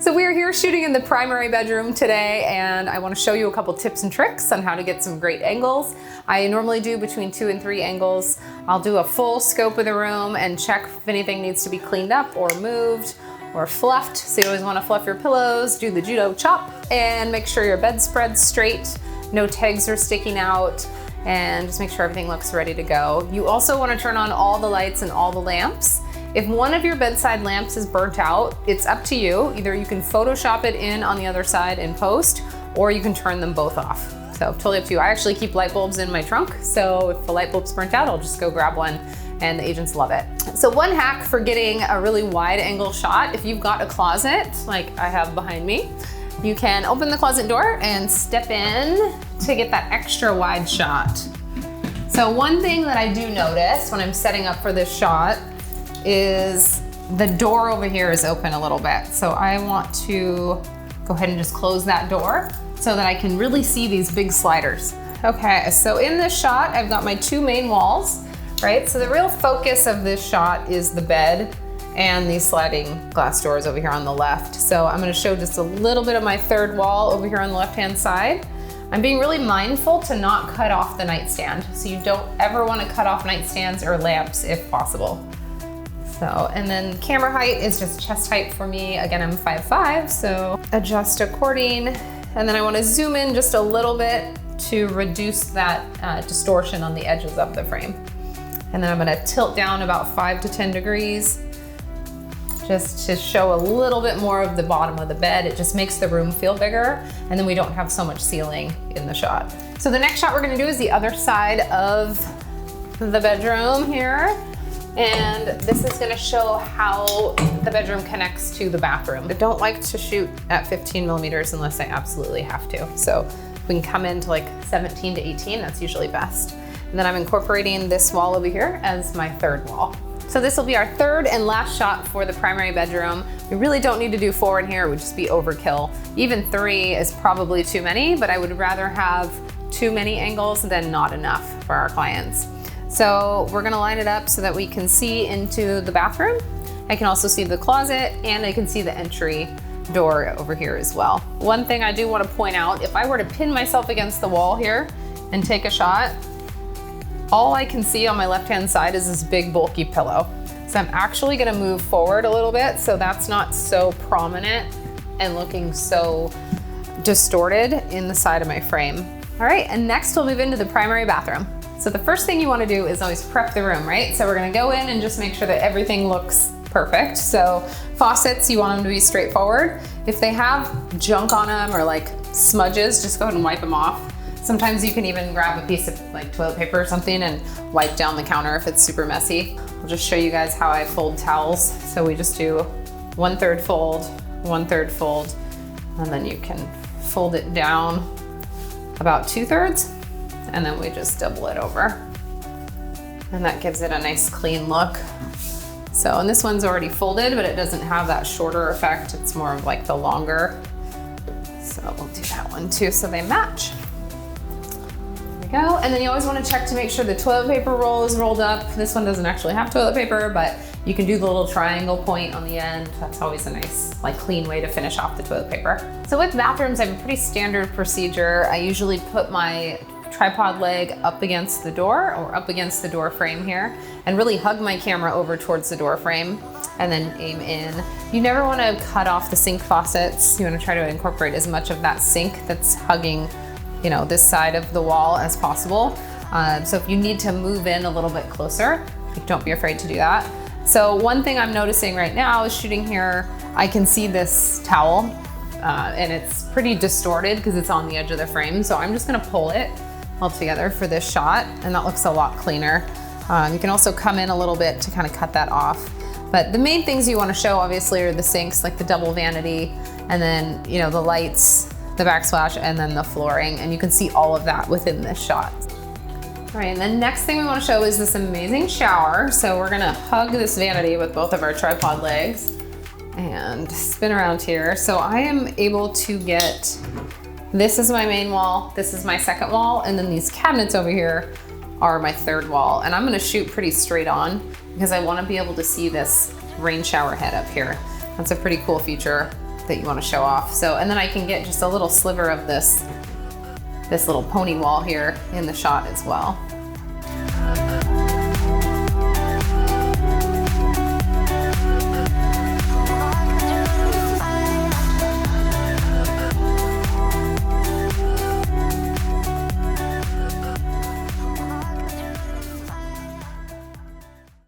So we're here shooting in the primary bedroom today, and I want to show you a couple tips and tricks on how to get some great angles. I normally do between 2 and 3 angles. I'll do a full scope of the room and check if anything needs to be cleaned up or moved or fluffed. So you always want to fluff your pillows, do the judo chop, and make sure your bedspread's straight, no tags are sticking out, and just make sure everything looks ready to go. You also want to turn on all the lights and all the lamps. If one of your bedside lamps is burnt out, it's up to you. Either you can Photoshop it in on the other side in post, or you can turn them both off. So totally up to you. I actually keep light bulbs in my trunk, so if the light bulb's burnt out, I'll just go grab one, and the agents love it. So one hack for getting a really wide angle shot, if you've got a closet like I have behind me, you can open the closet door and step in to get that extra wide shot. So one thing that I do notice when I'm setting up for this shot is the door over here is open a little bit. So I want to go ahead and just close that door so that I can really see these big sliders. Okay, so in this shot, I've got my 2 main walls, right? So the real focus of this shot is the bed and these sliding glass doors over here on the left. So I'm gonna show just a little bit of my 3rd wall over here on the left-hand side. I'm being really mindful to not cut off the nightstand. So you don't ever wanna cut off nightstands or lamps if possible. So, and then camera height is just chest height for me. Again, I'm 5'5", so adjust according. And then I wanna zoom in just a little bit to reduce that distortion on the edges of the frame. And then I'm gonna tilt down about 5 to 10 degrees just to show a little bit more of the bottom of the bed. It just makes the room feel bigger, and then we don't have so much ceiling in the shot. So the next shot we're gonna do is the other side of the bedroom here. And this is gonna show how the bedroom connects to the bathroom. I don't like to shoot at 15 millimeters unless I absolutely have to. So we can come into like 17 to 18, that's usually best. And then I'm incorporating this wall over here as my 3rd wall. So this will be our 3rd and last shot for the primary bedroom. We really don't need to do 4 in here, it would just be overkill. Even 3 is probably too many, but I would rather have too many angles than not enough for our clients. So we're gonna line it up so that we can see into the bathroom. I can also see the closet, and I can see the entry door over here as well. One thing I do wanna point out, if I were to pin myself against the wall here and take a shot, all I can see on my left-hand side is this big bulky pillow. So I'm actually gonna move forward a little bit so that's not so prominent and looking so distorted in the side of my frame. All right, and next we'll move into the primary bathroom. So the first thing you wanna do is always prep the room, right? So we're gonna go in and just make sure that everything looks perfect. So faucets, you want them to be straightforward. If they have junk on them or like smudges, just go ahead and wipe them off. Sometimes you can even grab a piece of like toilet paper or something and wipe down the counter if it's super messy. I'll just show you guys how I fold towels. So we just do 1/3 fold, 1/3 fold, and then you can fold it down about 2/3. And then we just double it over. And that gives it a nice clean look. So, and this one's already folded, but it doesn't have that shorter effect. It's more of like the longer. So we'll do that one too so they match. There we go. And then you always want to check to make sure the toilet paper roll is rolled up. This one doesn't actually have toilet paper, but you can do the little triangle point on the end. That's always a nice, like, clean way to finish off the toilet paper. So with bathrooms, I have a pretty standard procedure. I usually put my tripod leg up against the door or up against the door frame here and really hug my camera over towards the door frame and then aim in. You never want to cut off the sink faucets. You want to try to incorporate as much of that sink that's hugging, you know, this side of the wall as possible. So if you need to move in a little bit closer, don't be afraid to do that. So one thing I'm noticing right now is shooting here, I can see this towel and it's pretty distorted because it's on the edge of the frame. So I'm just gonna pull it all together for this shot, and that looks a lot cleaner. You can also come in a little bit to kind of cut that off. But the main things you want to show obviously are the sinks, like the double vanity, and then, you know, the lights, the backsplash, and then the flooring, and you can see all of that within this shot. All right, and the next thing we want to show is this amazing shower. So we're gonna hug this vanity with both of our tripod legs and spin around here. So I am able to get, this is my main wall, this is my second wall, and then these cabinets over here are my third wall. And I'm gonna shoot pretty straight on because I wanna be able to see this rain shower head up here. That's a pretty cool feature that you want to show off. So, and then I can get just a little sliver of this little pony wall here in the shot as well.